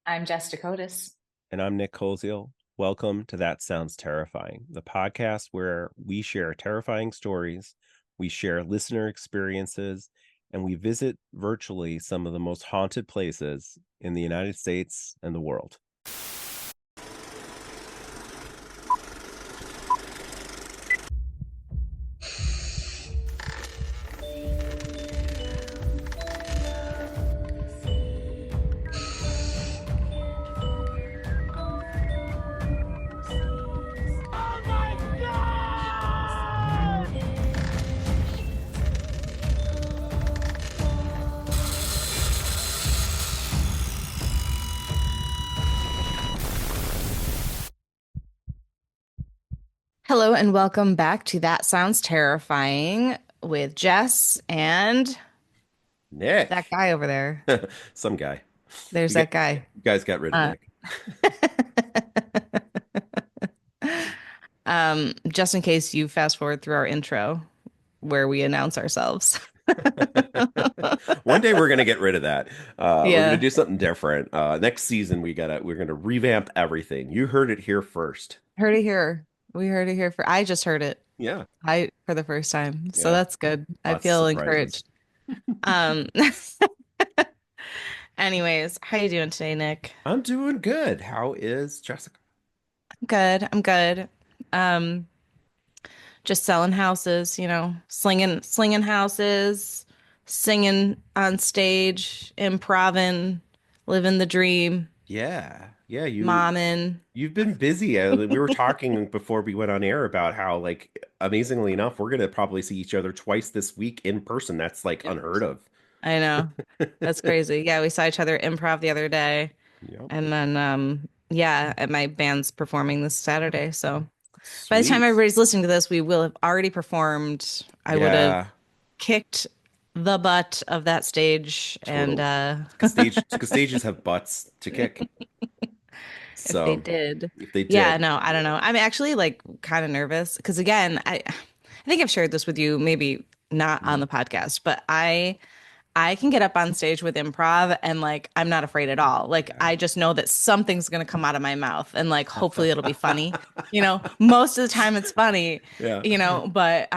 I'm Jess Dakotas. And I'm Nick Colziel. Welcome to That Sounds Terrifying, the podcast where we share terrifying stories, we share listener experiences, and we visit virtually some of the most haunted places in the United States and the world. Hello and welcome back to That Sounds Terrifying with Jess and that Nick, guy over there. some guy. There's You, get, that guy. you guys got rid of Uh, Nick. just in case you fast forward through our intro where we announce ourselves. One day we're gonna get rid of that. We're gonna Yeah, do something different. Next season we're gonna revamp everything. You heard it here first. heard it here. We heard it here I just heard it. Yeah, I for the first time. So yeah. that's good. I Lots of feel surprises. encouraged. Um anyways, how you doing today, Nick? I'm doing good. How is Jessica? Good. I'm good. Um, just selling houses, slinging houses, singing on stage, improving, living the dream, Yeah, yeah, momming. you've been busy. We were talking before we went on air about how, like, amazingly enough, we're gonna probably see each other twice this week in person. That's like In unheard person. of. I know. That's crazy. Yeah, we saw each other improv the other day. Yep. And then yeah, at my band's performing this Saturday. So by the time Sweet. everybody's listening to this, we will have already performed. I would have Yeah, kicked the butt of that stage and totally. Because stages have butts to kick. if they So did. if they Yeah, did, no, I don't know. I'm actually like kind of nervous because again, I think I've shared this with you, maybe not on Mhm. the podcast, but I can get up on stage with improv and like I'm not afraid at all. Like Yeah. I just know that something's gonna come out of my mouth and like hopefully it'll be funny. Most of the time it's funny, Yeah. but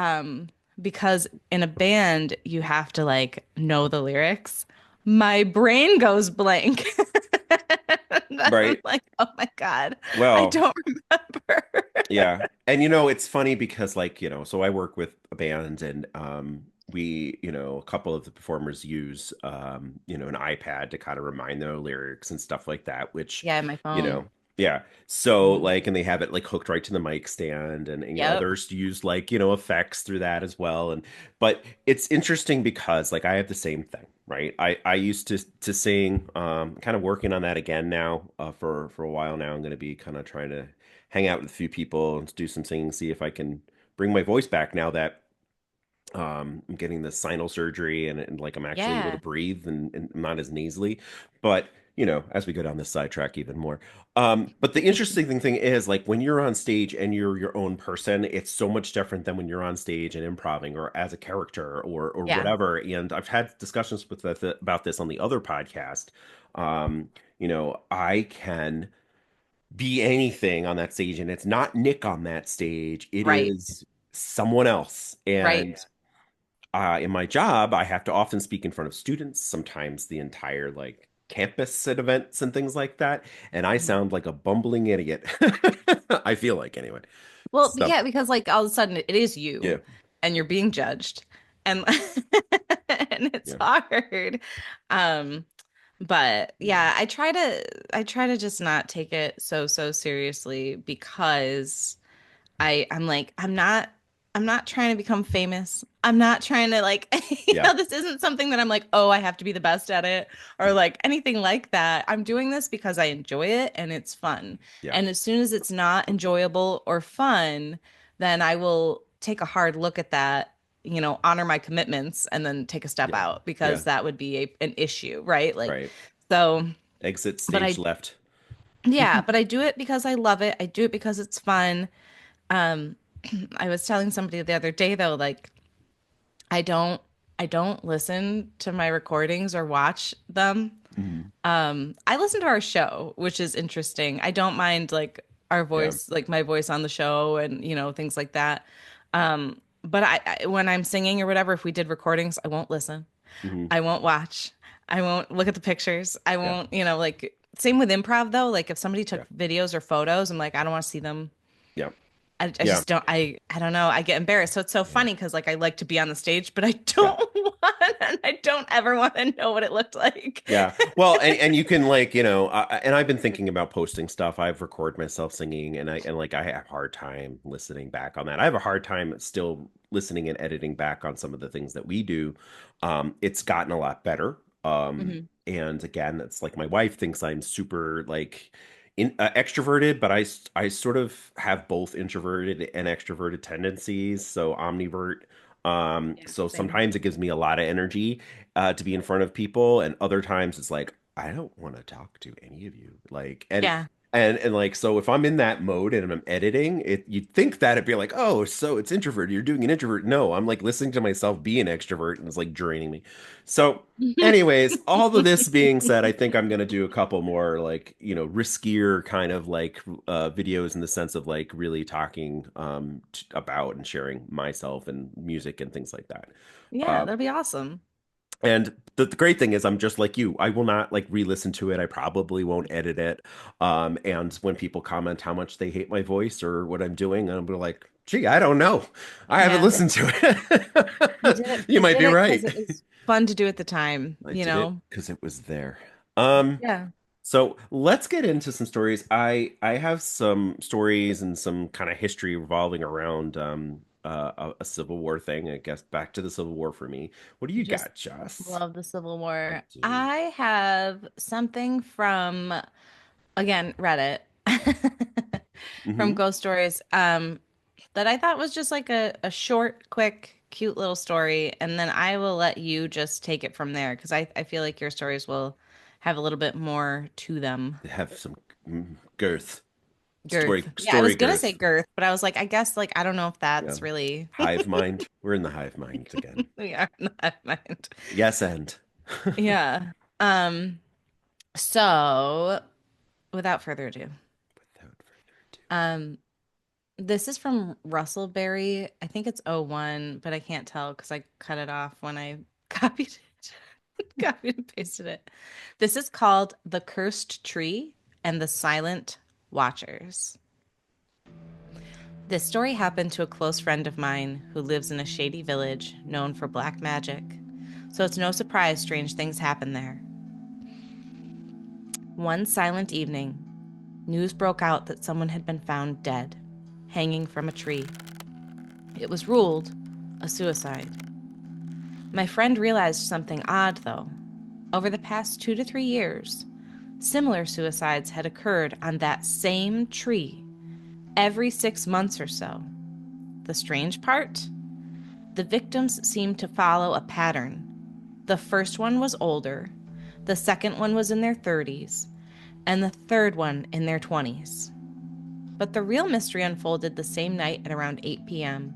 because in a band you have to like know the lyrics. My brain goes blank. And I'm Right. like, oh my God, I Well, don't remember. yeah. And it's funny because, like, so I work with a band, and we, a couple of the performers use an iPad to kind of remind their lyrics and stuff like that, which, Yeah, my you phone. know, yeah. So, Mhm. like, and they have it like hooked right to the mic stand, and Yep. others use, like, effects through that as well. And but it's interesting because, like, I have the same thing, right? I used to sing, kind of working on that again now, for a while now. I'm going to be kind of trying to hang out with a few people and do some singing, see if I can bring my voice back now that I'm getting the sinus surgery, and like I'm actually able to Yeah. breathe, and I'm not as nasally. But as we go down this sidetrack even more. But the interesting thing is, like, when you're on stage and you're your own person, it's so much different than when you're on stage and improving or as a character or Yeah. whatever. And I've had discussions about this on the other podcast. I can be anything on that stage, and it's not Nick on that stage. It Right. is someone else. Right. And in my job, I have to often speak in front of students, sometimes the entire, like, campus at events and things like that. And I Mhm. sound like a bumbling idiot. I feel like, anyway. Well, So, yeah, because like all of a sudden it is you yeah, and you're being judged and and it's yeah, hard. Um, but yeah, yeah, I try to just not take it so seriously because I'm like I'm not trying to become famous. I'm not trying to like yeah, this isn't something that I'm like, oh, I have to be the best at it or like anything like that. I'm doing this because I enjoy it and it's fun. yeah, And as soon as it's not enjoyable or fun, then I will take a hard look at that, honor my commitments and then take a step yeah, out yeah, because that would be an issue, right? Like right. so, Exit but stage left. I do it because I love it. I do it because it's fun. Um, I was telling somebody the other day though, like I don't I don't listen to my recordings or watch them I listen to our show, which is interesting. I don't mind like our Yeah. voice, like my voice on the show and things like that. But when I'm singing or whatever, if we did recordings, I won't listen. Hmm. I won't watch. I won't look at the pictures. I Yeah. won't, like same with improv though. Like if somebody Yeah. took videos or photos, I'm like, I don't want to see them. Yeah. I Yeah. just don't I don't know. I get embarrassed. So it's so Yeah. funny because like I like to be on the stage, but I Yeah. don't want and I don't ever want to know what it looked like. Yeah. Well, and you can like, and I've been thinking about posting stuff. I've recorded myself singing and like I have a hard time listening back on that. I have a hard time still listening and editing back on some of the things that we do. It's gotten a lot better. Mhm. And again, it's like my wife thinks I'm super like extroverted, but I sort of have both introverted and extroverted tendencies, so omnivert. Yeah, So same. sometimes it gives me a lot of energy to be in front of people, and other times it's like I don't want to talk to any of you. Like, Yeah. and like so if I'm in that mode and I'm editing, you'd think that it'd be like, oh, so it's introvert. You're doing an introvert. No, I'm like listening to myself be an extrovert, and it's like draining me. So, anyways, all of this being said, I think I'm gonna do a couple more like, riskier kind of like videos in the sense of like really talking about and sharing myself and music and things like that. Yeah, Uh, that'd be awesome. and the great thing is I'm just like you. I will not like re-listen to it. I probably won't edit it. And when people comment how much they hate my voice or what I'm doing, I'm like, gee, I don't know. I haven't Yeah. listened to You it. did it. You You might did be it because right. it was fun to do at the time, I did it . because it was there. Um, Yeah. so let's get into some stories. I have some stories and some kind of history revolving around a Civil War thing. I guess back to the Civil War for me. What do You you just got, Jess? love the Civil I War. do. I have something from, again, Reddit from Hmm. Ghost Stories, that I thought was just like a short, quick, cute little story. And then I will let you just take it from there because I feel like your stories will have a little bit more to them. Have some girth, Girth. Yeah, I story was gonna say girth. girth, but I was like, I guess like I don't know if Yeah. that's really Hive mind. We're in the hive mind again. we are not mind. Yes, and Yeah. Um, so without further ado, without further ado. um, this is from Russellberry. I think it's '01, but I can't tell because I cut it off when I copied it, copied and pasted it. This is called The Cursed Tree and the Silent Watchers. This story happened to a close friend of mine who lives in a shady village known for black magic. So it's no surprise strange things happen there. One silent evening, news broke out that someone had been found dead, hanging from a tree. It was ruled a suicide. My friend realized something odd, though. Over the past 2 to 3 years, similar suicides had occurred on that same tree every 6 months or so. The strange part? The victims seemed to follow a pattern. The first one was older, the second one was in their 30s, and the third one in their 20s. But the real mystery unfolded the same night at around 8 p.m.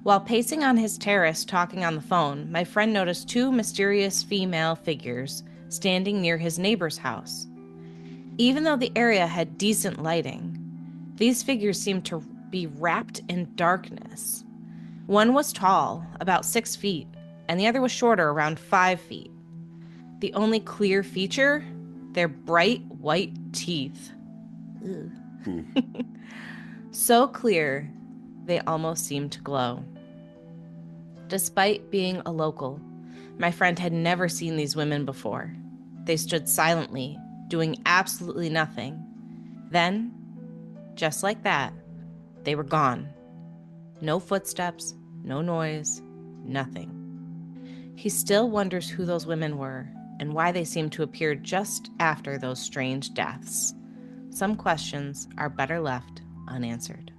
While pacing on his terrace talking on the phone, my friend noticed two mysterious female figures standing near his neighbor's house. Even though the area had decent lighting, these figures seemed to be wrapped in darkness. One was tall, about 6 feet, and the other was shorter, around 5 feet. The only clear feature? Their bright white teeth. Ew. Hmm. So clear, they almost seemed to glow. Despite being a local, my friend had never seen these women before. They stood silently, doing absolutely nothing. Then, just like that, they were gone. No footsteps, no noise, nothing. He still wonders who those women were and why they seemed to appear just after those strange deaths. Some questions are better left unanswered.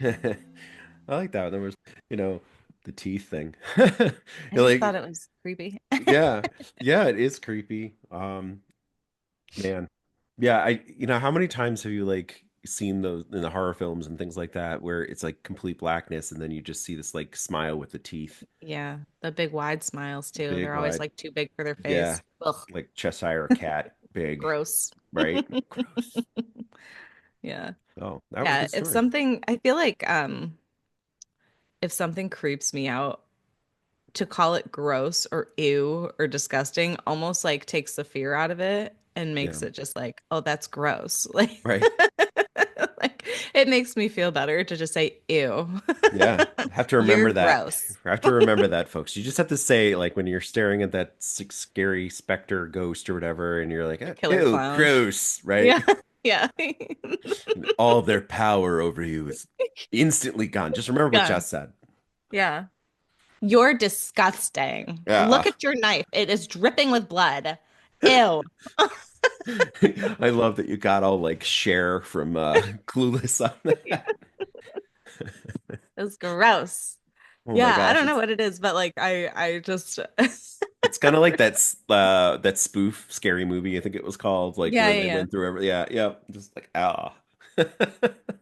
Yeah. I like that. There was, you know, the teeth thing. I You're just thought like, it was creepy. yeah, yeah, it is creepy. Man. Yeah, how many times have you like seen those in the horror films and things like that, where it's like complete blackness, and then you just see this like smile with the teeth, Yeah, the big wide smiles too. big They're always wide, like too big for their yeah, face. Ugh, like Cheshire cat, big, gross. right? Gross. Yeah. Oh, that was a Yeah, good if story. something I feel like if something creeps me out, to call it gross or ew or disgusting almost like takes the fear out of it and Yeah, makes it just like, oh, that's gross. Like, right. like it makes me feel better to just say ew. Yeah, have to You're remember that. gross. I have to remember that, folks. You just have to say, like, when you're staring at that scary specter ghost or whatever, and you're like, A killer ew, clown. gross, right? Yeah. Yeah. And all of their power over you is instantly gone. Just remember what Gone. Jess said. Yeah. You're disgusting. Yeah. Look at your knife. It is dripping with blood. Ew. I love that you got all like Cher from Clueless on Yeah. that. It's gross. Oh my Yeah, I gosh, don't know what it is, but like I just it's kind of like that spoof scary movie, I think it was called, like yeah, where yeah, they yeah. went through every, yeah, yeah, just like ah.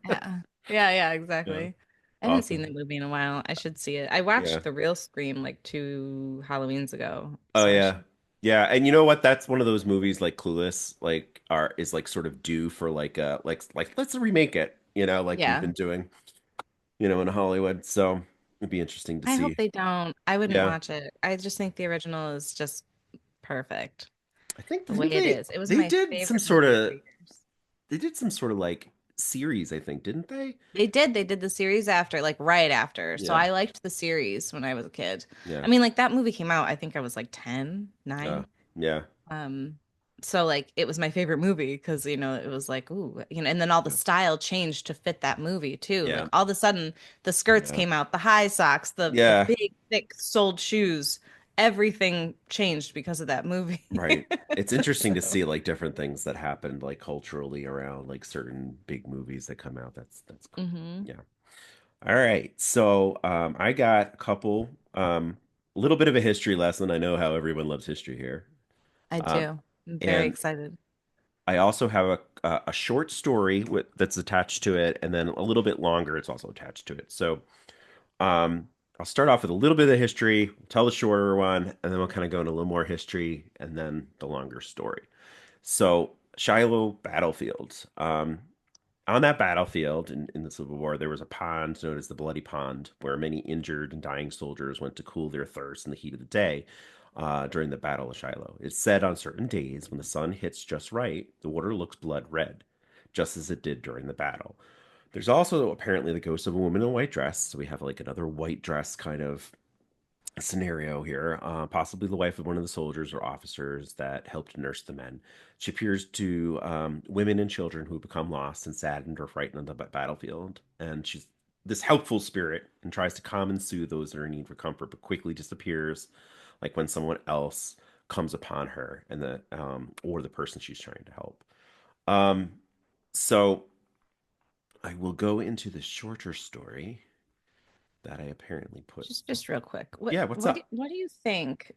Yeah. Yeah, yeah, Yeah, exactly. I haven't seen awesome. that movie in a while. I should see it. I Yeah. watched The Real Scream like 2 Halloweens ago, Oh so I yeah. should. Yeah, and you know what? That's one of those movies like Clueless, like are is like sort of due for like let's remake it, like we've Yeah. been doing, in Hollywood. So it'd be interesting to I hope see. they don't. I wouldn't Yeah. watch it. I just think the original is just perfect I think the way didn't it they is. It was they my did some favorite sort movie for of years. they did some sort of like series, I think, didn't they? They did the series after, like right after. So Yeah. I liked the series when I was a kid. Yeah. I mean, like that movie came out, I think I was like 10, Uh, 9. yeah. Um, so like it was my favorite movie because it was like, ooh, and then all the Yeah. style changed to fit that movie too. Yeah. Like all of a sudden the skirts Yeah. came out, the high socks, the Yeah. big, thick soled shoes, everything changed because of that movie. Right. It's interesting to So, see like different things that happened like culturally around like certain big movies that come out. That's cool. mhm. Yeah. All right. So I got a couple a little bit of a history lesson. I know how everyone loves history here. I Um, do. I'm very and excited. I also have a short story that's attached to it, and then a little bit longer. It's also attached to it. So um, I'll start off with a little bit of history, tell the shorter one, and then we'll kind of go into a little more history, and then the longer story. So Shiloh battlefield. On that battlefield in the Civil War, there was a pond known as the Bloody Pond, where many injured and dying soldiers went to cool their thirst in the heat of the day during the Battle of Shiloh. It's said on certain days, when the sun hits just right, the water looks blood red, just as it did during the battle. There's also apparently the ghost of a woman in a white dress. So we have like another white dress kind of scenario here, possibly the wife of one of the soldiers or officers that helped nurse the men. She appears to women and children who become lost and saddened or frightened on the battlefield. And she's this helpful spirit and tries to calm and soothe those that are in need for comfort, but quickly disappears, like when someone else comes upon her and or the person she's trying to help. Um, so I will go into the shorter story that I apparently put. Just real quick. What Yeah, what's what do, up? what do you think?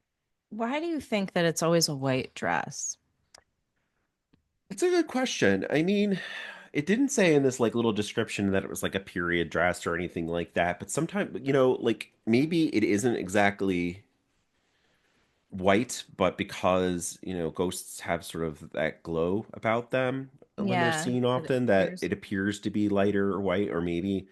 Why do you think that it's always a white dress? It's a good question. I mean, it didn't say in this like little description that it was like a period dress or anything like that, but sometimes, like maybe it isn't exactly white, but because, ghosts have sort of that glow about them when they're Yeah, seen it often, that appears. it appears to be lighter or white, or maybe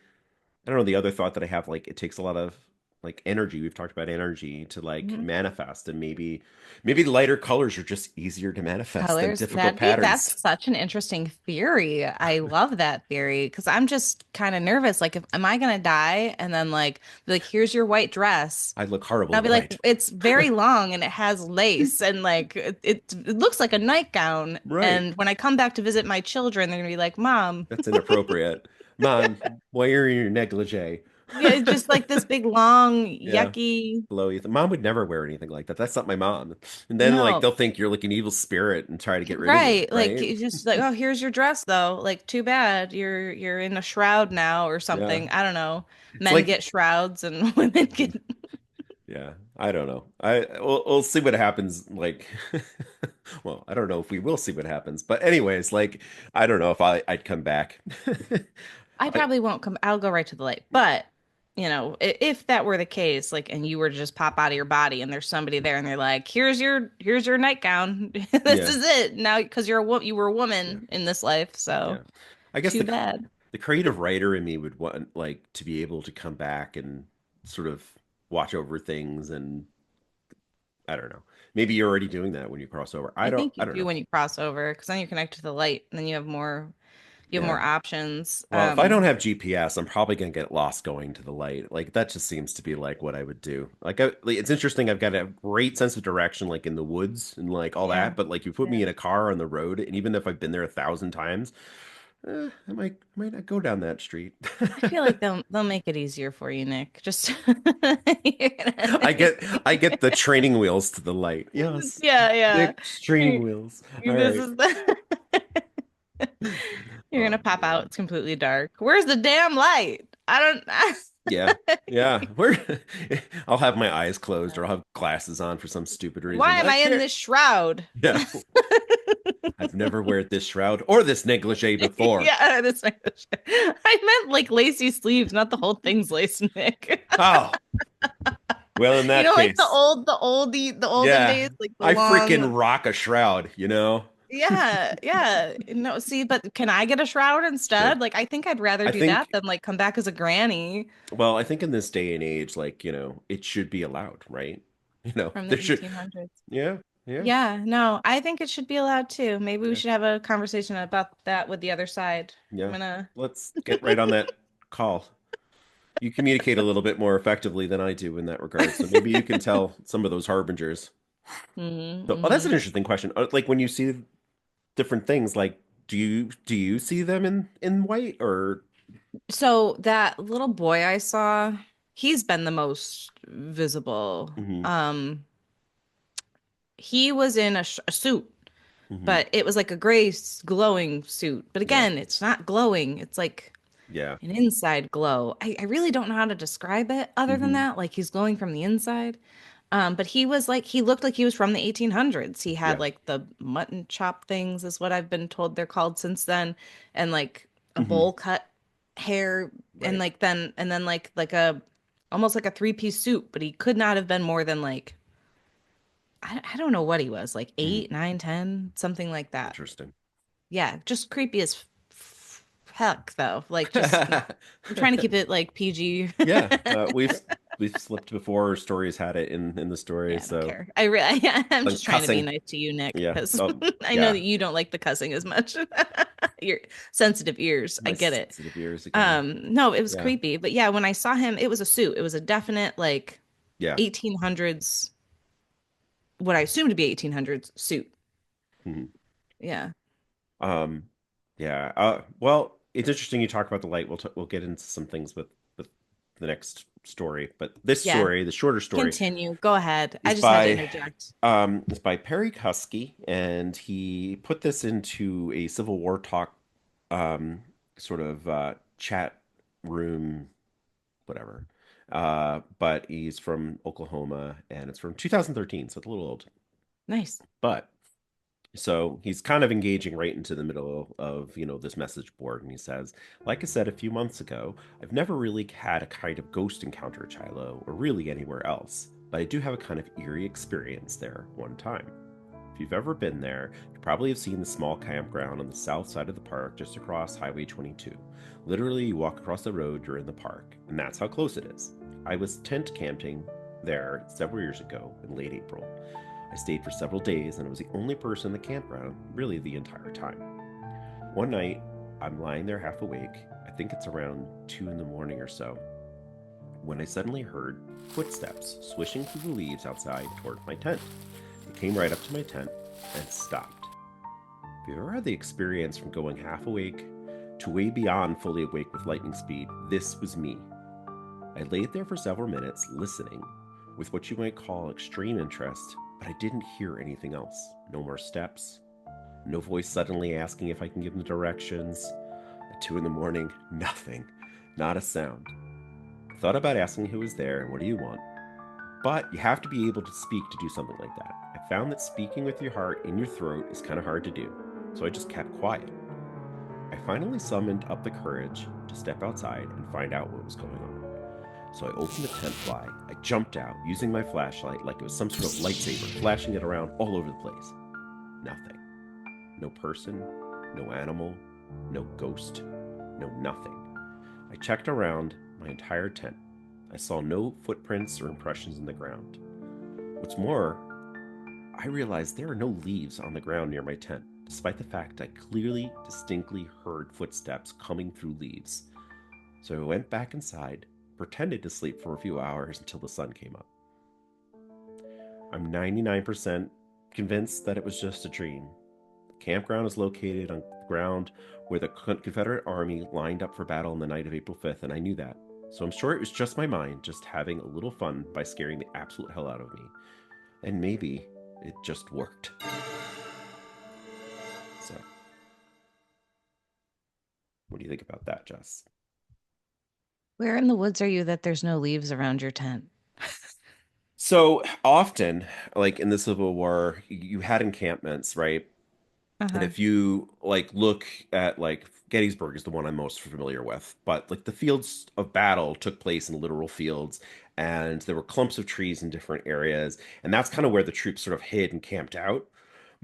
I don't know, the other thought that I have, like, it takes a lot of like energy. We've talked about energy to like Mhm. manifest, and maybe lighter colors are just easier to manifest than Colors. difficult That's patterns. such an interesting theory. I love that theory because I'm just kind of nervous. Like, if am I gonna die and then like here's your white dress. I look And horrible I'll in be like, white. it's very long and it has lace and like it looks like a nightgown. Right. And when I come back to visit my children, they're gonna be like, Mom, That's inappropriate. Mom, why are you in your negligee? yeah, it's just like this big long Yeah. yucky. Blowy. Mom would never wear anything like that. That's not my mom. And then like No, they'll think you're like an evil spirit and try to get rid of you, right. Like right? you just like, oh, here's your dress though. Like, too bad you're in a shroud now or Yeah. something. I don't know. It's Men like get shrouds and women get yeah, I don't know. We'll see what happens. Like, well, I don't know if we will see what happens. But anyways, like I don't know if I'd come back. I I, probably won't come. I'll go right to the light. But, if that were the case, like, and you were to just pop out of your body and there's somebody there and they're like, here's your nightgown. This yeah, is it now because you were a yeah, woman in this life. yeah. So I guess too bad. the creative writer in me would want like to be able to come back and sort of watch over things and I don't know. Maybe you're already doing that when you cross over. I think I you don't do know. when you cross over because then you connect to the light and then you have more Yeah. options. Well, if I don't have GPS, I'm probably gonna get lost going to the light. Like that just seems to be like what I would do. Like it's interesting. I've got a great sense of direction, like in the woods and like all Yeah. that. But like you put me Yeah. in a car on the road, and even if I've been there 1,000 times, I might not go down that street. I feel like they'll make it easier for you, Nick. Just I get the training wheels to the light. Yes, yeah, yeah. Nick's training wheels. All This right. is the You're Oh gonna pop out. man. It's completely dark. Where's the damn light? I Yeah. don't. Yeah. I'll have my eyes closed or I'll have glasses on for some stupid reason. Why am I I in can't. this shroud? Yeah. I've never wear this shroud or this negligee before. Yeah, that's my question. I meant like lacy sleeves, not the whole thing's lace, Nick. Oh, well, in that Like case, the olden yeah, days, like the I long. freaking rock a shroud, you know? Yeah, yeah. No, see, but can I get a shroud Sure. instead? Like, I think I'd rather I do that think, than like come back as a granny well, I think in this day and age, like, it should be allowed, right? from the There should, 1800s. yeah, yeah, Yeah, no, I think it should be allowed too. Maybe we yeah, should have a conversation about that with the other side. I'm yeah. gonna. Let's get right on that call. You communicate a little bit more effectively than I do in that regard. So maybe you can tell some of those harbingers. Hmm. So, oh, that's Hmm. an interesting question. Like when you see different things, like do you see them in white or? So that little boy I saw, he's been the most visible. Hmm. He was in a suit, Hmm. but it was like a gray glowing suit. But Yeah, again, it's not glowing. It's like yeah. an inside glow. I really don't know how to describe it other than Hmm. that. Like he's glowing from the inside. But he looked like he was from the 1800s. He had Yeah. like the mutton chop things, is what I've been told they're called since then, and like a Hmm. bowl cut hair, and Right. then like a almost like a three-piece suit. But he could not have been more than like I don't know what he was, like Hmm. 8, 9, 10, something like that. Interesting. Yeah, just creepy as heck, though. Like just I'm trying to keep it like PG. Yeah, we've slipped before. Stories had it in the story, Yeah, I don't so care. I'm the just trying to be cussing. nice to you, Nick, Yeah. because Oh, I know yeah. that you don't like the cussing as much. Your sensitive ears. I My get it. sensitive ears again. No, it was Yeah. creepy. But yeah, when I saw him, it was a suit. It was a definite like Yeah. 1800s, what I assume to be 1800s suit. Mhm. Yeah. Um, yeah. Well, it's interesting you talk about the light. We'll get into some things with the next story, but this Yeah. story, the shorter story, Continue. Go ahead. I is just had to by interject. Perry Husky, and he put this into a Civil War talk um sort of chat room, whatever. But he's from Oklahoma, and it's from 2013, so it's a little old. Nice. But so he's kind of engaging right into the middle of, this message board. And he says, like I said a few months ago, I've never really had a kind of ghost encounter at Shiloh or really anywhere else, but I do have a kind of eerie experience there one time. If you've ever been there, you probably have seen the small campground on the south side of the park just across Highway 22. Literally, you walk across the road, you're in the park, and that's how close it is. I was tent camping there several years ago in late April. I stayed for several days and I was the only person in the campground really the entire time. One night, I'm lying there half awake. I think it's around 2 in the morning or so, when I suddenly heard footsteps swishing through the leaves outside toward my tent. They came right up to my tent and stopped. If you've ever had the experience from going half awake to way beyond fully awake with lightning speed, this was me. I laid there for several minutes listening with what you might call extreme interest, but I didn't hear anything else. No more steps. No voice suddenly asking if I can give them directions. At 2 in the morning, nothing. Not a sound. I thought about asking who was there and what do you want, but you have to be able to speak to do something like that. I found that speaking with your heart in your throat is kind of hard to do, so I just kept quiet. I finally summoned up the courage to step outside and find out what was going on. So I opened the tent fly. I jumped out using my flashlight like it was some sort of lightsaber, flashing it around all over the place. Nothing. No person, no animal, no ghost, no nothing. I checked around my entire tent. I saw no footprints or impressions in the ground. What's more, I realized there are no leaves on the ground near my tent, despite the fact I clearly, distinctly heard footsteps coming through leaves. So I went back inside, pretended to sleep for a few hours until the sun came up. I'm 99% convinced that it was just a dream. The campground is located on the ground where the Confederate Army lined up for battle on the night of April 5th, and I knew that. So I'm sure it was just my mind just having a little fun by scaring the absolute hell out of me. And maybe it just worked. So, what do you think about that, Jess? Where in the woods are you that there's no leaves around your tent? So often, like in the Civil War, you had encampments, right? And Uh-huh. if you like look at like Gettysburg is the one I'm most familiar with, but like the fields of battle took place in literal fields, and there were clumps of trees in different areas, and that's kind of where the troops sort of hid and camped out.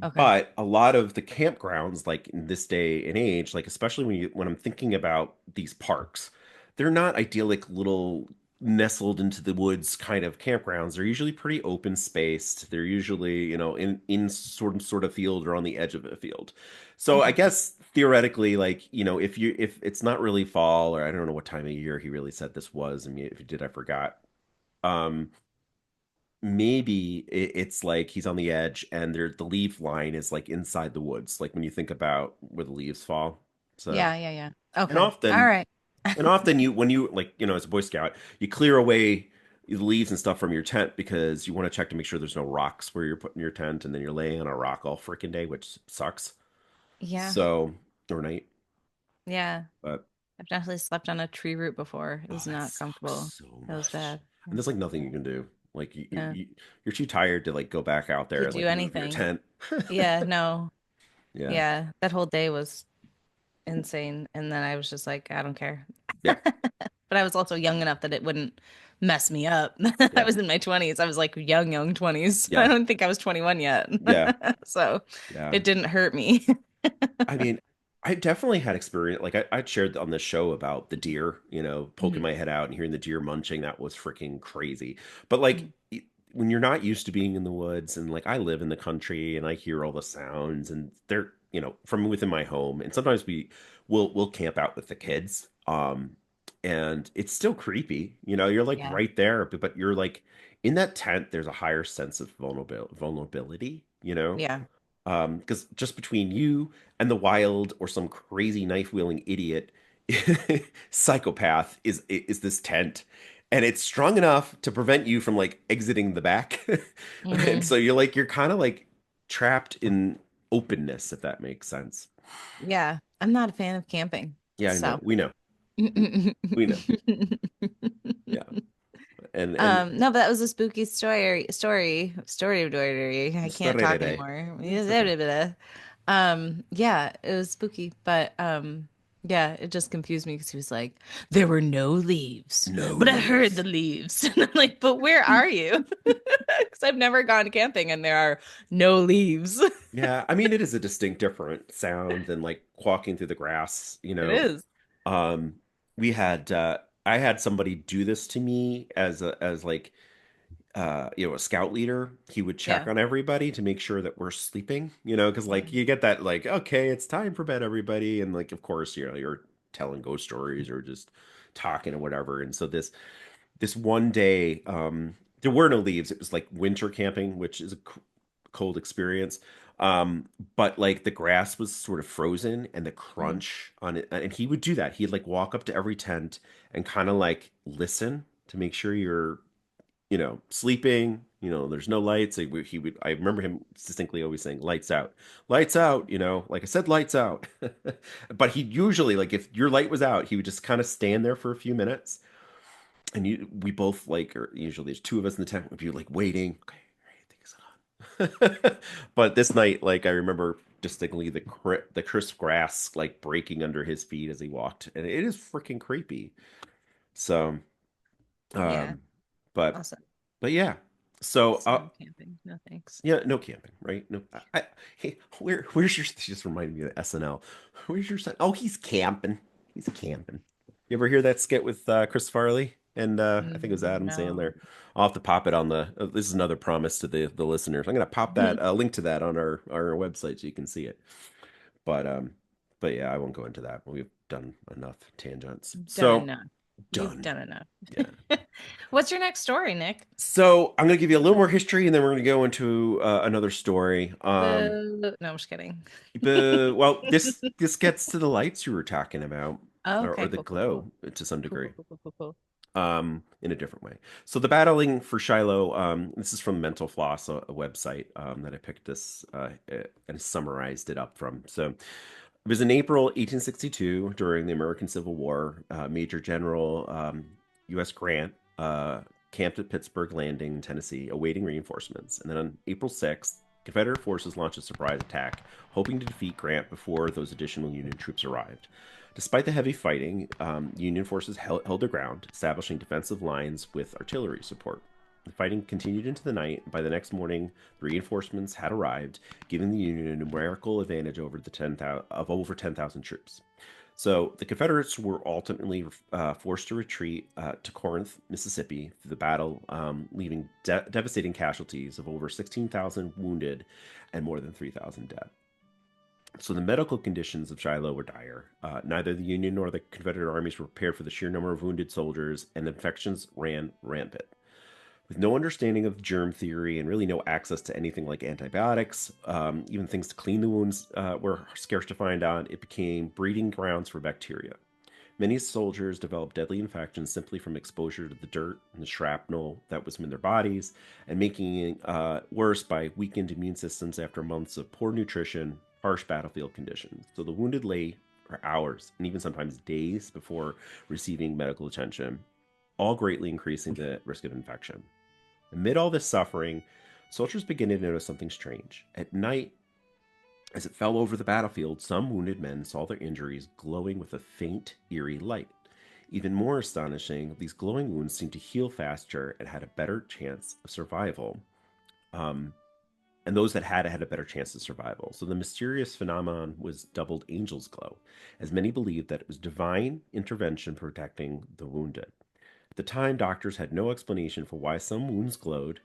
Okay. But a lot of the campgrounds, like in this day and age, like especially when I'm thinking about these parks, they're not idyllic little nestled into the woods kind of campgrounds. They're usually pretty open spaced. They're usually, in sort of field or on the edge of a field. So I Mhm. guess theoretically, like, if it's not really fall, or I don't know what time of year he really said this was. I mean, if he did, I forgot. Um, maybe it's like he's on the edge and the leaf line is like inside the woods, like when you think about where the leaves fall. So, Yeah, yeah, yeah. and Okay. All often, right. and often you, when you like, as a Boy Scout, you clear away the leaves and stuff from your tent because you want to check to make sure there's no rocks where you're putting your tent, and then you're laying on a rock all freaking day, which sucks. Yeah. So, or night, Yeah. but I've definitely slept on a tree root before. It oh, was that not sucks comfortable. so It was much. bad. And Yeah. there's like nothing you can do. Like Yeah. you're too tired to like go back out there To and do like move your anything. tent. Yeah, no. Yeah. Yeah. That whole day was insane. And then I was just like, I don't care. Yeah. But I was also young enough that it wouldn't mess me up. I Yeah. was in my 20s. I was like young 20s. I Yeah. don't think I was 21 yet. Yeah. So Yeah. it didn't hurt me. I mean, I definitely had experience. Like I'd shared on this show about the deer, poking Mhm, my head out and hearing the deer munching. That was freaking crazy. But like mhm. when you're not used to being in the woods, and like I live in the country and I hear all the sounds, and they're, from within my home. And sometimes we'll camp out with the kids. And it's still creepy. You're like Yeah. right there, but you're like in that tent, there's a higher sense of vulnerability, Yeah. because just between you and the wild or some crazy knife wielding idiot psychopath is this tent, and it's strong enough to prevent you from like exiting the back. And Hmm. so you're kind of like trapped in openness, if that makes sense. Yeah. I'm not a fan of camping. Yeah, I know. So. We know. Yeah. And No, but that was a spooky story. I can't story talk today. anymore. It's okay. Yeah, it was spooky, but yeah, it just confused me because he was like, there were no leaves, No but I heard the leaves. leaves. And I'm like, but where are you? Because I've never gone camping and there are no leaves. Yeah, I mean it is a distinct different sound than like walking through the grass, It is. Um, we had I had somebody do this to me as like a scout leader. He would check Yeah. on everybody to make sure that we're sleeping, because like Mhm. you get that like, okay, it's time for bed, everybody, and like of course, you're telling ghost stories or just talking or whatever. And so this one day, there were no leaves. It was like winter camping, which is a cold experience. But like the grass was sort of frozen, and the Mhm. crunch on it, and he would do that. He'd like walk up to every tent and kind of like listen to make sure you're, sleeping. There's no lights. I remember him distinctly always saying, lights out, like I said, lights out. But he usually, like, if your light was out, he would just kind of stand there for a few minutes, and we both like, or usually there's two of us in the tent, would be like waiting. Okay, all right, I think it's on. But this night, like I remember distinctly the crisp grass like breaking under his feet as he walked, and it is freaking creepy. So, Yeah. um, but Awesome. yeah. So, Snow camping. No thanks. yeah, no camping, right? No, hey, where's your? She just reminded me of SNL. Where's your son? Oh, he's camping. He's camping. You ever hear that skit with Chris Farley and I think it was Adam No. Sandler? I'll have to pop it on the. This is another promise to the listeners. I'm gonna pop that link to that on our website so you can see it. But um, but yeah, I won't go into that. We've done enough tangents. Done So enough. You've done. done enough. Yeah. What's your next story, Nick? So I'm gonna give you a little more history, and then we're gonna go into another story. No, I'm just kidding. Well, this gets to the lights you were talking about, or Okay, the cool, cool, cool. glow to some Cool, degree, cool, cool, cool, cool, cool. in a different way. So the battling for Shiloh, this is from Mental Floss, a website that I picked this and summarized it up from. So it was in April 1862 during the American Civil War. Major General U.S. Grant camped at Pittsburgh Landing, Tennessee, awaiting reinforcements. And then on April 6th, Confederate forces launched a surprise attack, hoping to defeat Grant before those additional Union troops arrived. Despite the heavy fighting, Union forces held their ground, establishing defensive lines with artillery support. The fighting continued into the night. By the next morning, the reinforcements had arrived, giving the Union a numerical advantage over the 10,000 of over 10,000 troops. So the Confederates were ultimately forced to retreat to Corinth, Mississippi, through the battle, leaving devastating casualties of over 16,000 wounded and more than 3,000 dead. So the medical conditions of Shiloh were dire. Neither the Union nor the Confederate armies were prepared for the sheer number of wounded soldiers, and infections ran rampant. With no understanding of germ theory and really no access to anything like antibiotics, even things to clean the wounds were scarce to find out, it became breeding grounds for bacteria. Many soldiers developed deadly infections simply from exposure to the dirt and the shrapnel that was in their bodies, and making it worse by weakened immune systems after months of poor nutrition, harsh battlefield conditions. So the wounded lay for hours and even sometimes days before receiving medical attention, all greatly increasing the risk of infection. Amid all this suffering, soldiers began to notice something strange. At night, as it fell over the battlefield, some wounded men saw their injuries glowing with a faint, eerie light. Even more astonishing, these glowing wounds seemed to heal faster and had a better chance of survival. Um, and those that had a better chance of survival. So the mysterious phenomenon was doubled angel's glow, as many believed that it was divine intervention protecting the wounded. At the time, doctors had no explanation for why some wounds glowed,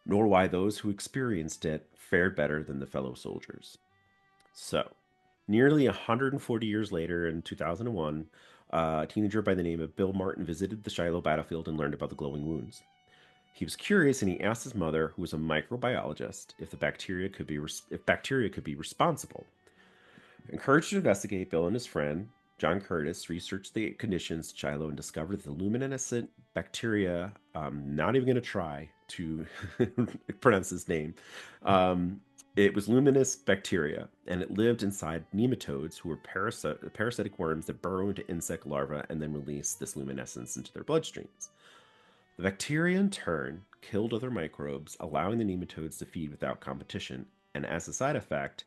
nor why those who experienced it fared better than the fellow soldiers. So, nearly 140 years later, in 2001, a teenager by the name of Bill Martin visited the Shiloh battlefield and learned about the glowing wounds. He was curious and he asked his mother, who was a microbiologist, if bacteria could be responsible. Encouraged to investigate, Bill and his friend, John Curtis, researched the conditions at Shiloh and discovered that the luminescent bacteria, not even going to try to pronounce his name, it was luminous bacteria, and it lived inside nematodes, who were parasitic worms that burrow into insect larvae and then release this luminescence into their bloodstreams. The bacteria, in turn, killed other microbes, allowing the nematodes to feed without competition, and as a side effect,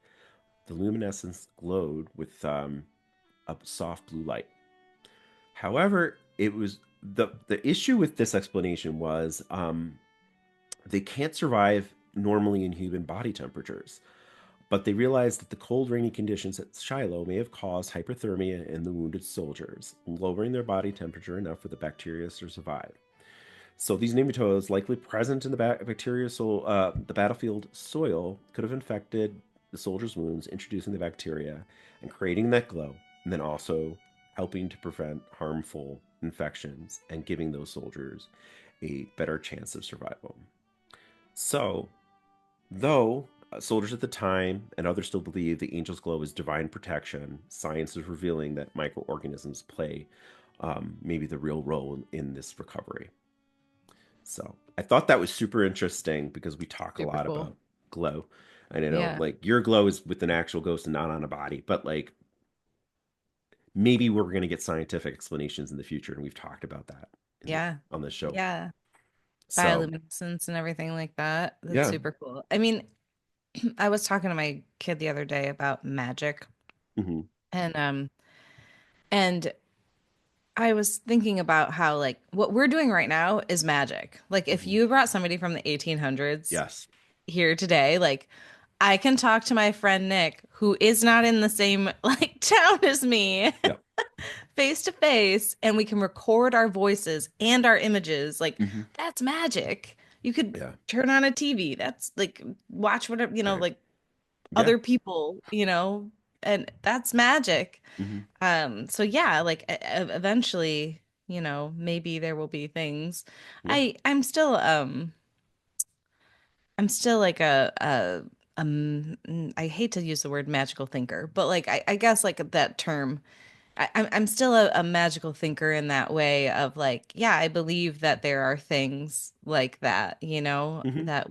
the luminescence glowed with a soft blue light. However, it was the issue with this explanation was they can't survive normally in human body temperatures. But they realized that the cold, rainy conditions at Shiloh may have caused hypothermia in the wounded soldiers, lowering their body temperature enough for the bacteria to survive. So these nematodes, likely present in the the battlefield soil, could have infected the soldiers' wounds, introducing the bacteria and creating that glow, and then also helping to prevent harmful infections and giving those soldiers a better chance of survival. So, though soldiers at the time and others still believe the angel's glow is divine protection, science is revealing that microorganisms play maybe the real role in this recovery. So I thought that was super interesting because we talk a Super lot cool. about glow. And I know Yeah. like your glow is with an actual ghost and not on a body, but like maybe we're going to get scientific explanations in the future. And we've talked about that Yeah. on this show. Yeah. So, bioluminescence and everything like that. That's yeah. super cool. I mean, I was talking to my kid the other day about magic Hmm. and and I was thinking about how like what we're doing right now is magic. Like if Hmm. you brought somebody from the 1800s Yes. here today, like I can talk to my friend Nick, who is not in the same like town as me, Yeah. face to face, and we can record our voices and our images. Like Hmm. that's magic. You could Yeah. turn on a TV. That's like watch whatever, Right. like Yeah. other people, and that's magic. Hmm. So yeah, like eventually, maybe there will be things. Yeah. I'm still like I hate to use the word magical thinker, but like I guess like that term, I'm still a magical thinker in that way of like, yeah, I believe that there are things like that, Hmm. that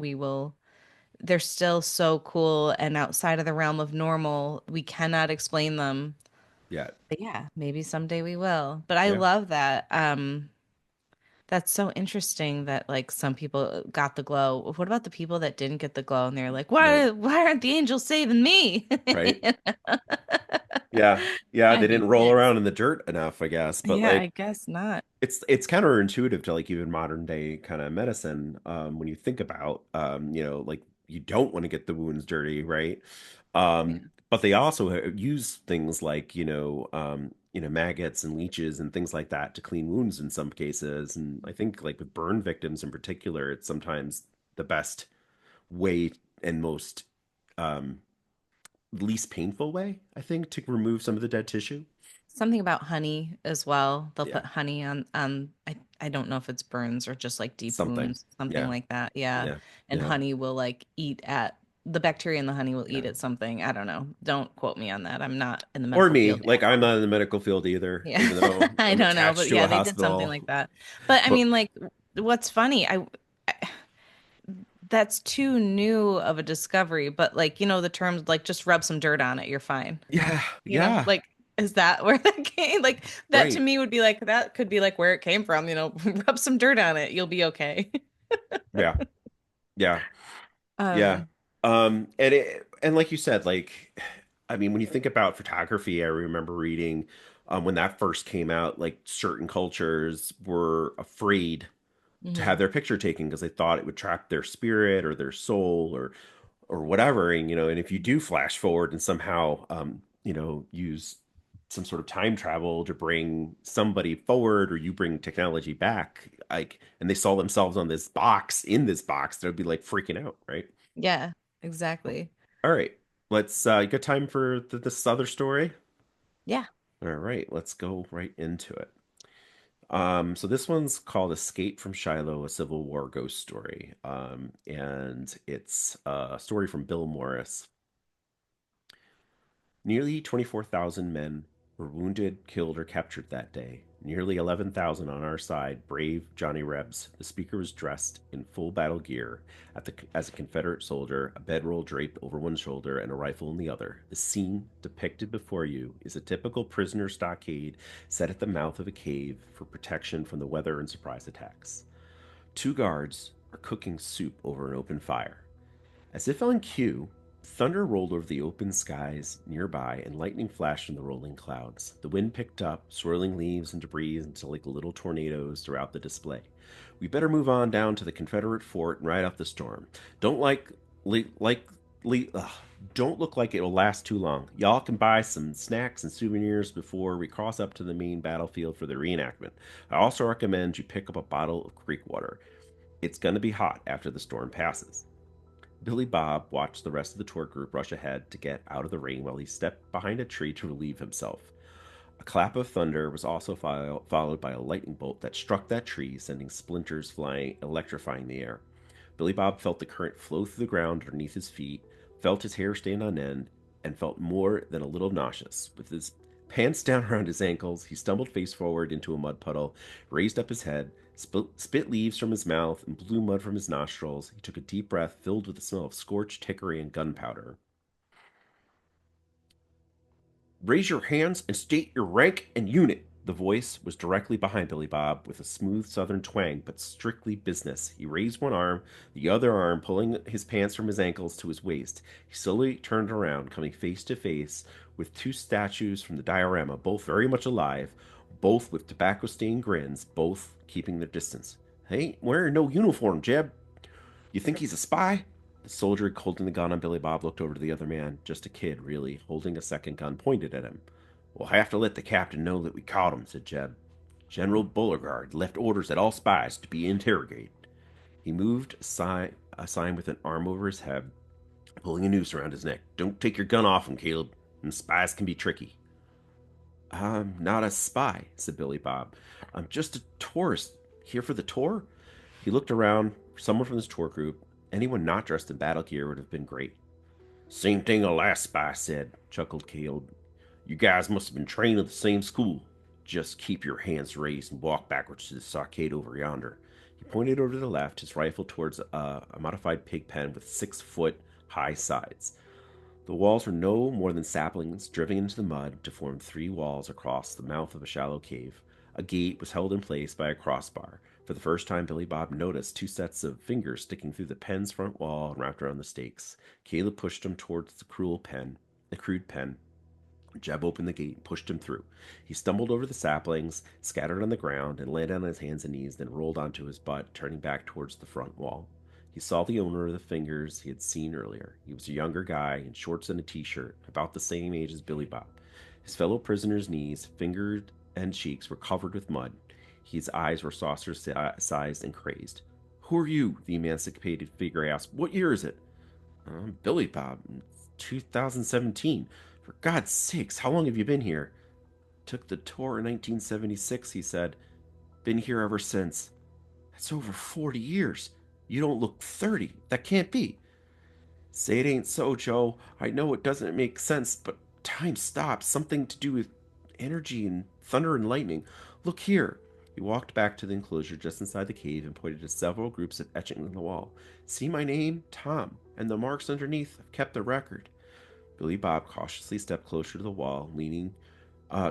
they're still so cool and outside of the realm of normal. We cannot explain them. Yeah. But yeah, maybe someday we will. But I Yeah. love that. That's so interesting that like some people got the glow. What about the people that didn't get the glow and they're like, Right. why aren't the angels saving me? Right. Yeah. Yeah. I They mean, didn't roll around in the dirt enough, I guess. But yeah, I like, guess not. it's counterintuitive to like even modern day kind of medicine, when you think about, like you don't want to get the wounds dirty, right? Yeah. But they also use things like, maggots and leeches and things like that to clean wounds in some cases. And I think like with burn victims in particular, it's sometimes the best way and most um least painful way, I think, to remove some of the dead tissue. Something about honey as well. They'll Yeah. put honey on I don't know if it's burns or just like deep Something. wounds, something Yeah. like that. Yeah. Yeah. And Yeah. honey will like eat at the bacteria in the honey will Yeah. eat at something. I don't know. Don't quote me on that. I'm not in the Or medical me, field like at I'm all. not in the medical field either, Yeah. even though I I'm don't know, attached but to yeah, a they did something hospital. like that. But I But mean like what's funny, that's too new of a discovery, but like, the terms like just rub some dirt on it, you're fine. yeah, yeah, Like is that where that came? Like that to right. me would be like that could be like where it came from, rub some dirt on it, you'll be okay. Yeah, yeah, yeah. Um, And like you said, like I mean, when you think about photography, I remember reading, when that first came out, like certain cultures were afraid to have mhm. their picture taken because they thought it would trap their spirit or their soul or whatever. And and if you do flash forward and somehow use some sort of time travel to bring somebody forward, or you bring technology back, like, and they saw themselves on this box in this box, they'd be like freaking out, right? Yeah, exactly. All right, let's you got time for this other story? Yeah. All right, let's go right into it. So this one's called Escape from Shiloh, a Civil War Ghost Story. And it's a story from Bill Morris. Nearly 24,000 men were wounded, killed, or captured that day. Nearly 11,000 on our side, brave Johnny Rebs. The speaker was dressed in full battle gear as a Confederate soldier, a bedroll draped over one shoulder and a rifle in the other. The scene depicted before you is a typical prisoner stockade set at the mouth of a cave for protection from the weather and surprise attacks. Two guards are cooking soup over an open fire. As if on cue, thunder rolled over the open skies nearby and lightning flashed from the rolling clouds. The wind picked up, swirling leaves and debris into like little tornadoes throughout the display. We better move on down to the Confederate fort and ride off the storm. Don't like, like, ugh, don't look like it will last too long. Y'all can buy some snacks and souvenirs before we cross up to the main battlefield for the reenactment. I also recommend you pick up a bottle of creek water. It's going to be hot after the storm passes. Billy Bob watched the rest of the tour group rush ahead to get out of the rain while he stepped behind a tree to relieve himself. A clap of thunder was also followed by a lightning bolt that struck that tree, sending splinters flying, electrifying the air. Billy Bob felt the current flow through the ground underneath his feet, felt his hair stand on end, and felt more than a little nauseous. With his pants down around his ankles, he stumbled face forward into a mud puddle, raised up his head, spit leaves from his mouth, and blew mud from his nostrils. He took a deep breath filled with the smell of scorched hickory and gunpowder. Raise your hands and state your rank and unit, The voice was directly behind Billy Bob with a smooth southern twang, but strictly business. He raised one arm, the other arm pulling his pants from his ankles to his waist. He slowly turned around, coming face to face with two statues from the diorama, both very much alive, both with tobacco stained grins, both keeping their distance. "Hey, ain't wearing no uniform, Jeb. You think he's a spy?" The soldier holding the gun on Billy Bob looked over to the other man, just a kid, really, holding a second gun pointed at him. "We'll have to let the captain know that we caught him," said Jeb. "General Beauregard left orders that all spies to be interrogated." He moved a sign with an arm over his head, pulling a noose around his neck. "Don't take your gun off him, Caleb. And spies can be tricky." "I'm not a spy," said Billy Bob. "I'm just a tourist. Here for the tour?" He looked around for someone from his tour group. Anyone not dressed in battle gear would have been great. "Same thing the last spy said," chuckled Caleb. "You guys must have been trained at the same school. Just keep your hands raised and walk backwards to the stockade over yonder." He pointed over to the left, his rifle towards a modified pig pen with 6 foot high sides. The walls were no more than saplings driven into the mud to form 3 walls across the mouth of a shallow cave. A gate was held in place by a crossbar. For the first time, Billy Bob noticed 2 sets of fingers sticking through the pen's front wall and wrapped around the stakes. Caleb pushed him towards the crude pen. Jeb opened the gate and pushed him through. He stumbled over the saplings, scattered on the ground, and landed on his hands and knees, then rolled onto his butt, turning back towards the front wall. He saw the owner of the fingers he had seen earlier. He was a younger guy in shorts and a t-shirt, about the same age as Billy Bob. His fellow prisoner's knees, fingers, and cheeks were covered with mud. His eyes were saucer-sized and crazed. "Who are you?" the emancipated figure asked. "What year is it?" "I'm Billy Bob. It's 2017. For God's sakes, how long have you been here?" "Took the tour in 1976," he said. "Been here ever since." "That's over 40 years. You don't look 30. That can't be." "Say it ain't so, Joe. I know it doesn't make sense, but time stops. Something to do with energy and thunder and lightning. Look here." He walked back to the enclosure just inside the cave and pointed to several groups of etchings on the wall. "See my name? Tom. And the marks underneath. I've kept the record." Billy Bob cautiously stepped closer to the wall, leaning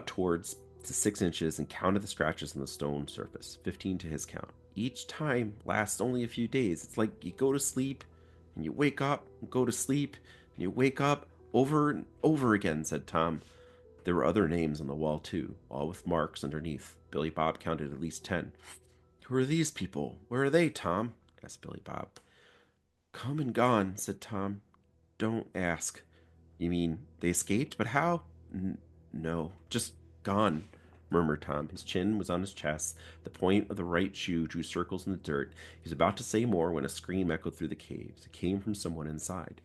towards the 6 inches, and counted the scratches on the stone surface, 15 to his count. "Each time lasts only a few days. It's like you go to sleep, and you wake up, and go to sleep, and you wake up over and over again," said Tom. There were other names on the wall, too, all with marks underneath. Billy Bob counted at least 10. "Who are these people? Where are they, Tom?" asked Billy Bob. "Come and gone," said Tom. "Don't ask." "You mean they escaped? But how?" No, just gone," murmured Tom. His chin was on his chest. The point of the right shoe drew circles in the dirt. He was about to say more when a scream echoed through the caves. It came from someone inside.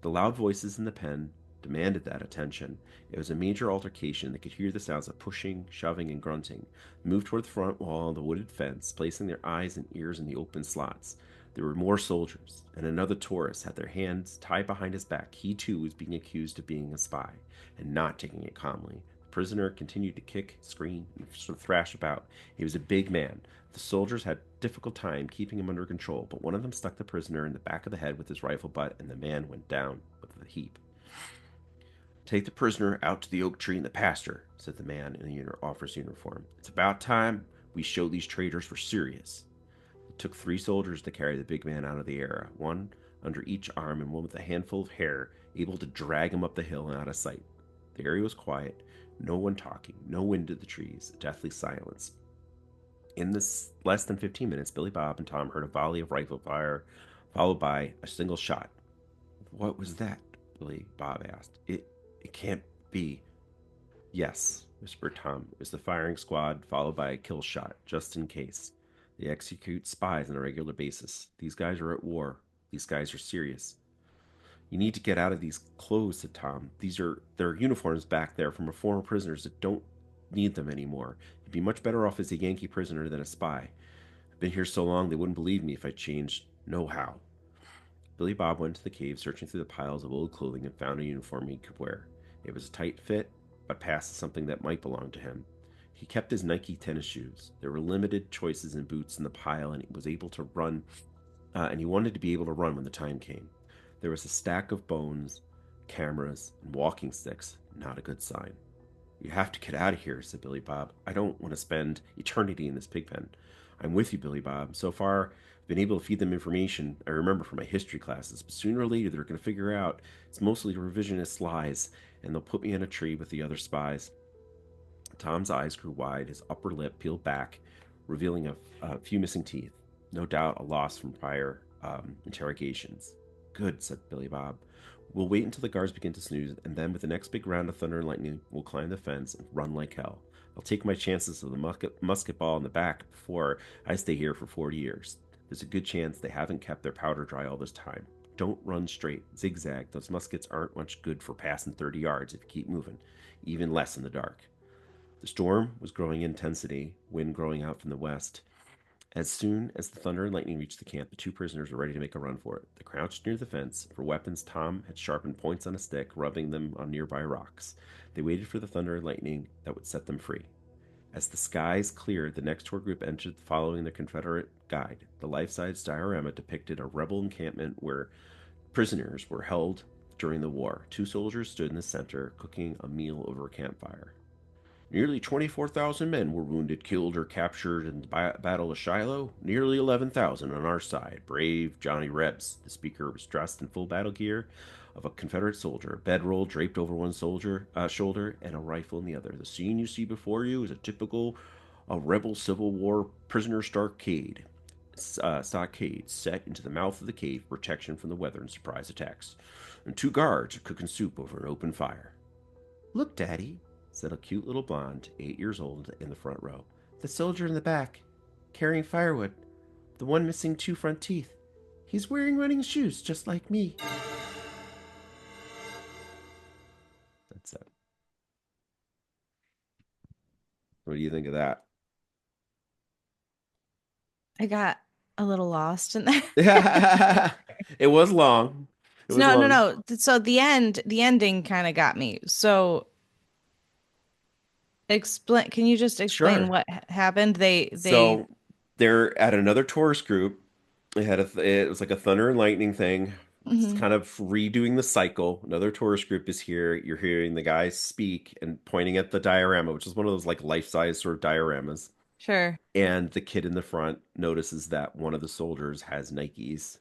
The loud voices in the pen demanded that attention. It was a major altercation. They could hear the sounds of pushing, shoving, and grunting. They moved toward the front wall of the wooded fence, placing their eyes and ears in the open slots. There were more soldiers, and another tourist had their hands tied behind his back. He, too, was being accused of being a spy, and not taking it calmly. The prisoner continued to kick, scream, and thrash about. He was a big man. The soldiers had a difficult time keeping him under control, but one of them stuck the prisoner in the back of the head with his rifle butt, and the man went down with a heap. "Take the prisoner out to the oak tree in the pasture," said the man in the officer's uniform. "It's about time we show these traitors we're serious." It took 3 soldiers to carry the big man out of the air, one under each arm and one with a handful of hair, able to drag him up the hill and out of sight. The area was quiet, no one talking, no wind in the trees, a deathly silence. In this less than 15 minutes, Billy Bob and Tom heard a volley of rifle fire, followed by a single shot. "What was that?" Billy Bob asked. It can't be." "Yes," whispered Tom. "It was the firing squad, followed by a kill shot, just in case. They execute spies on a regular basis. These guys are at war. These guys are serious." "You need to get out of these clothes," said Tom. "There are uniforms back there from former prisoners that don't need them anymore. You'd be much better off as a Yankee prisoner than a spy. I've been here so long they wouldn't believe me if I changed nohow." Billy Bob went to the cave, searching through the piles of old clothing, and found a uniform he could wear. It was a tight fit, but passed as something that might belong to him. He kept his Nike tennis shoes. There were limited choices in boots in the pile, and he was able to run, and he wanted to be able to run when the time came. There was a stack of bones, cameras, and walking sticks. Not a good sign. You have to get out of here, said Billy Bob. I don't want to spend eternity in this pig pen. I'm with you, Billy Bob. So far, I've been able to feed them information I remember from my history classes, but sooner or later they're going to figure out it's mostly revisionist lies, and they'll put me in a tree with the other spies. Tom's eyes grew wide, his upper lip peeled back, revealing a few missing teeth. No doubt a loss from prior interrogations. Good, said Billy Bob. We'll wait until the guards begin to snooze, and then with the next big round of thunder and lightning, we'll climb the fence and run like hell. I'll take my chances of the musket ball in the back before I stay here for 40 years. There's a good chance they haven't kept their powder dry all this time. Don't run straight, zigzag. Those muskets aren't much good for passing 30 yards if you keep moving, even less in the dark. The storm was growing in intensity, wind growing out from the west. As soon as the thunder and lightning reached the camp, the two prisoners were ready to make a run for it. They crouched near the fence. For weapons, Tom had sharpened points on a stick, rubbing them on nearby rocks. They waited for the thunder and lightning that would set them free. As the skies cleared, the next tour group entered following the Confederate guide. The life-size diorama depicted a rebel encampment where prisoners were held during the war. Two soldiers stood in the center, cooking a meal over a campfire. Nearly 24,000 men were wounded, killed, or captured in the Battle of Shiloh. Nearly 11,000 on our side. Brave Johnny Rebs. The speaker was dressed in full battle gear of a Confederate soldier, a bedroll draped over one shoulder, and a rifle in the other. The scene you see before you is a typical rebel Civil War prisoner stockade set into the mouth of the cave for protection from the weather and surprise attacks. And two guards are cooking soup over an open fire. Look, Daddy, said a cute little blonde, 8 years old, in the front row. The soldier in the back, carrying firewood. The one missing two front teeth. He's wearing running shoes, just like me. That's it. What do you think of that? I got a little lost in there. It was long. It was No, no, long. no. So the ending kind of got me. So explain, can you just explain Sure. what happened? They, So they're at another tourist group. It was like a thunder and lightning thing. It's Mhm. kind of redoing the cycle. Another tourist group is here. You're hearing the guys speak and pointing at the diorama, which is one of those like life-size sort of dioramas. Sure. And the kid in the front notices that one of the soldiers has Nikes.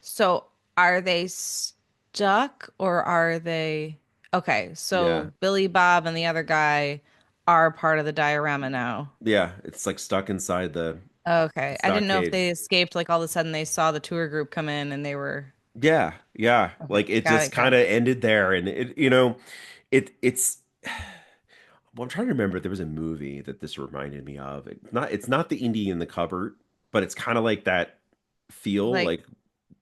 So are they stuck or are they okay, Yeah. so Billy Bob and the other guy are part of the diorama now. Yeah, it's like stuck inside the Okay. I didn't know if stockade. they escaped, like all of a sudden they saw the tour group come in and they were Yeah, yeah. okay. Like it Got just it, got kind it. of ended there and it's well, I'm trying to remember there was a movie that this reminded me of. It's not the indie in the cupboard, but it's kind of like that feel Like like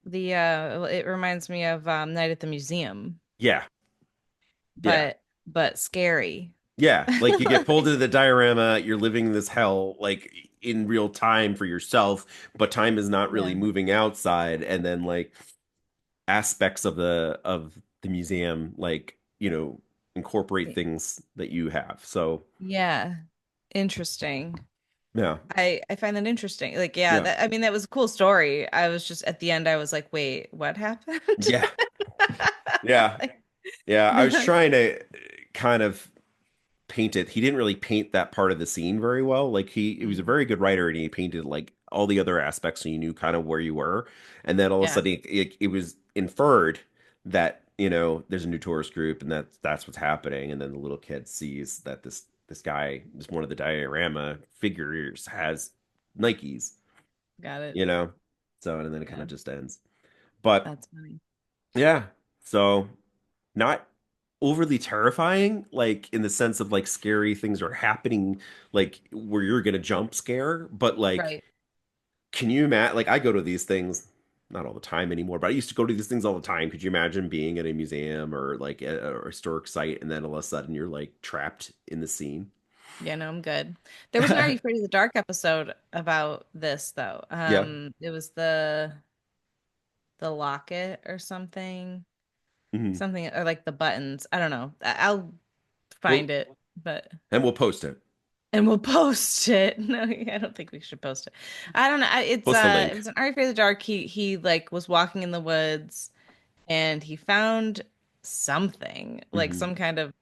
the it reminds me of Night at the Museum, yeah, yeah. but scary. Yeah, like you get pulled into the diorama, you're living this hell like in real time for yourself, but time is not really Yeah. moving outside, and then like aspects of the museum like, incorporate things that you have. So, Yeah. Interesting. yeah. I find that interesting. Like, yeah, Yeah. that I mean that was a cool story. I was just at the end I was like, wait, what happened? Yeah. Yeah. Like, Yeah, I was trying to kind of paint it. He didn't really paint that part of the scene very well. Like he was a Mm, very good writer and he painted like all the other aspects so you knew kind of where you were. And then all of a yeah, sudden it was inferred that, there's a new tourist group and that's what's happening. And then the little kid sees that this guy, this one of the diorama figures has Nikes, got it. you know. So and then it kind Yeah, of just ends. But that's funny. yeah. So not overly terrifying, like in the sense of like scary things are happening, like where you're gonna jump scare, but like, Right. can you imagine? Like, I go to these things not all the time anymore, but I used to go to these things all the time. Could you imagine being at a museum or like a historic site and then all of a sudden you're like trapped in the scene? Yeah, no, I'm good. There was an Are You Afraid of the Dark episode about this though. Yeah. It was the locket or something. Hmm. Something or like the buttons. I don't know. I'll Well, find it, but and we'll post it. and we'll post it. No, I don't think we should post it. I don't know. It's Post the it link. was an Are You Afraid of the Dark. He like was walking in the woods and he found something like Hmm. some kind of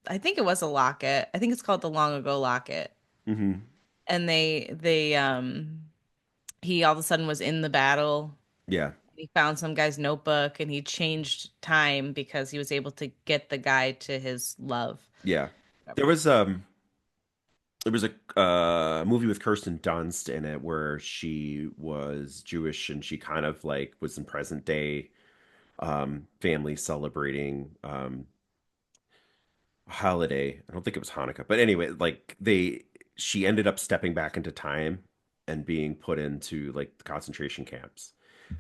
I think it was a locket. I think it's called the Long Ago Locket. Hmm. And he all of a sudden was in the battle. Yeah. He found some guy's notebook and he changed time because he was able to get the guy to his love. Yeah. There Whatever. was there was a movie with Kirsten Dunst in it where she was Jewish and she kind of like was in present day family celebrating a holiday. I don't think it was Hanukkah, but anyway, like she ended up stepping back into time and being put into like the concentration camps.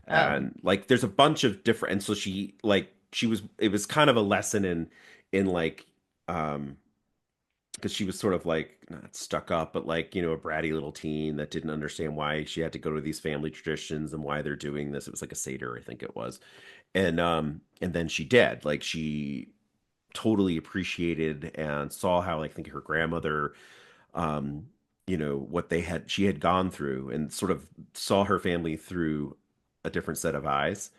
Oh, And like there's a bunch of different, and so she was, it was kind of a lesson in like um because she was sort of like not stuck up, but like, you know, a bratty little teen that didn't understand why she had to go to these family traditions and why they're doing this. It was like a Seder, I think it was. And then she did. Like she totally appreciated and saw how like, I think her grandmother, um, you know, what she had gone through and sort of saw her family through a different set of eyes.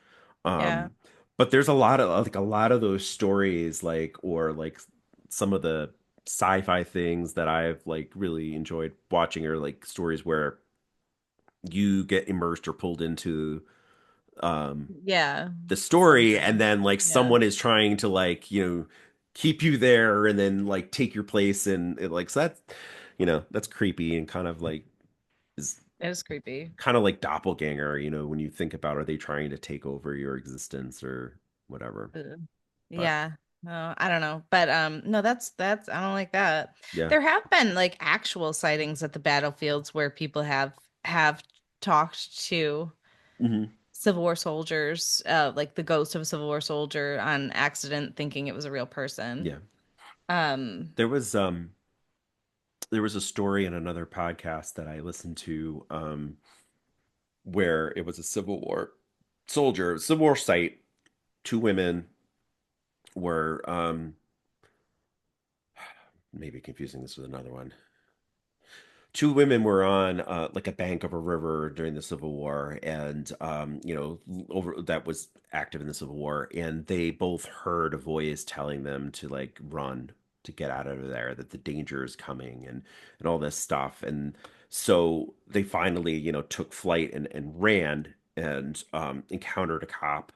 yeah. Um, but there's a lot of like a lot of those stories, like or like some of the sci-fi things that I've like really enjoyed watching are like stories where you get immersed or pulled into um Yeah. the story and Something. then like Yeah. someone is trying to like, you know, keep you there and then like take your place and it, like so that's, you know, that's creepy and kind of like is It is creepy. kind of like doppelganger, you know, when you think about are they trying to take over your existence or whatever. Ugh. But Yeah. No, I don't know. But no, that's I don't like that. yeah. There have been like actual sightings at the battlefields where people have talked to Hmm. Civil War soldiers, like the ghost of a Civil War soldier on accident, thinking it was a real person. Yeah. Um, There was there was a story in another podcast that I listened to where it was a Civil War soldier, Civil War site, two women were maybe confusing this with another one. Two women were on like a bank of a river during the Civil War, and you know, over that was active in the Civil War, and they both heard a voice telling them to like run to get out of there, that the danger is coming, and all this stuff, and so they finally, you know, took flight and ran and encountered a cop,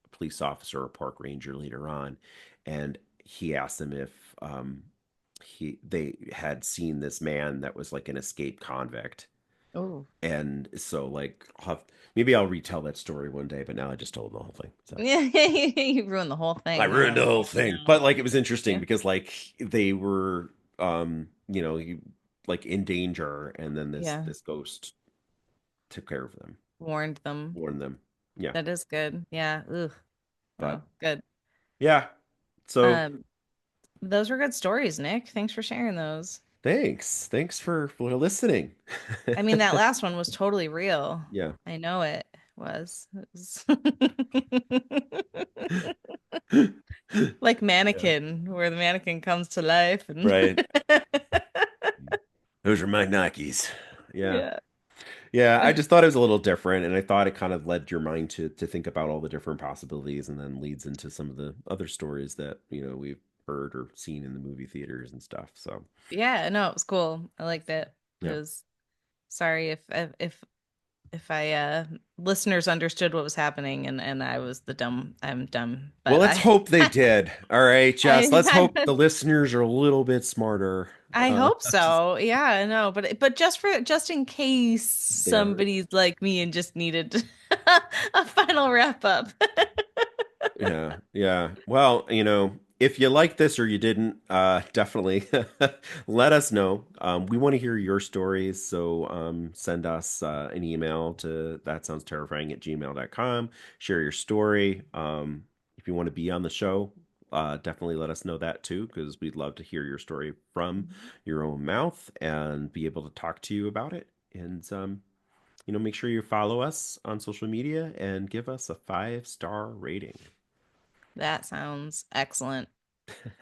a police officer, a park ranger later on, and he asked them if they had seen this man that was like an escaped convict. oh, And so like maybe I'll retell that story one day, but now I just told the whole thing. So yeah, you ruined the whole I thing. I ruined don't the know. whole thing. No. But like it was interesting Yeah. because like they were you know, like in danger and then Yeah. this ghost took care of them, Warned them. warned them. Yeah. That is good. Yeah. Ugh. But Oh, good. yeah. So Um, those were good stories, Nick. Thanks for sharing those. thanks. Thanks for listening. I mean, that last one was totally real. Yeah. I know it was. It was like Yeah. Mannequin, where the mannequin comes to life and Right. Those are my Nikes. Yeah. yeah. Yeah, I just thought it was a little different, and I thought it kind of led your mind to think about all the different possibilities, and then leads into some of the other stories that, you know, we've heard or seen in the movie theaters and stuff. So, Yeah, no, it was cool. I liked it. It yeah. was sorry if I listeners understood what was happening and I was the dumb I'm dumb, Well, but let's hope they did. All right, Jess. Let's hope I the listeners are a little bit smarter. I hope Just so. Yeah, I know, but just in case they are. somebody's like me and just needed a final wrap up. Yeah, yeah. Well, you know, if you like this or you didn't, definitely let us know. We want to hear your stories, so send us an email to thatsoundsterrifying at gmail.com. Share your story. If you want to be on the show, definitely let us know that too, because we'd love to hear your story from your own mouth and be able to talk to you about it. And you know, make sure you follow us on social media and give us a 5-star rating. That sounds excellent But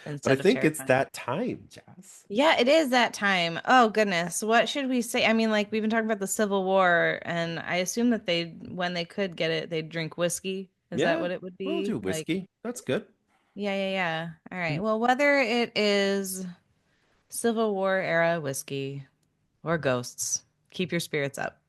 I instead of think it's terrifying. that time, Jess. Yeah, it is that time. Oh goodness. What should we say? I mean, like we've been talking about the Civil War, and I assume that when they could get it, they'd drink whiskey. Is that Yeah, what it would we'll be? do Like, whiskey. That's good. Yeah, yeah, yeah. All right. Well, whether it is Civil War era whiskey or ghosts, keep your spirits up.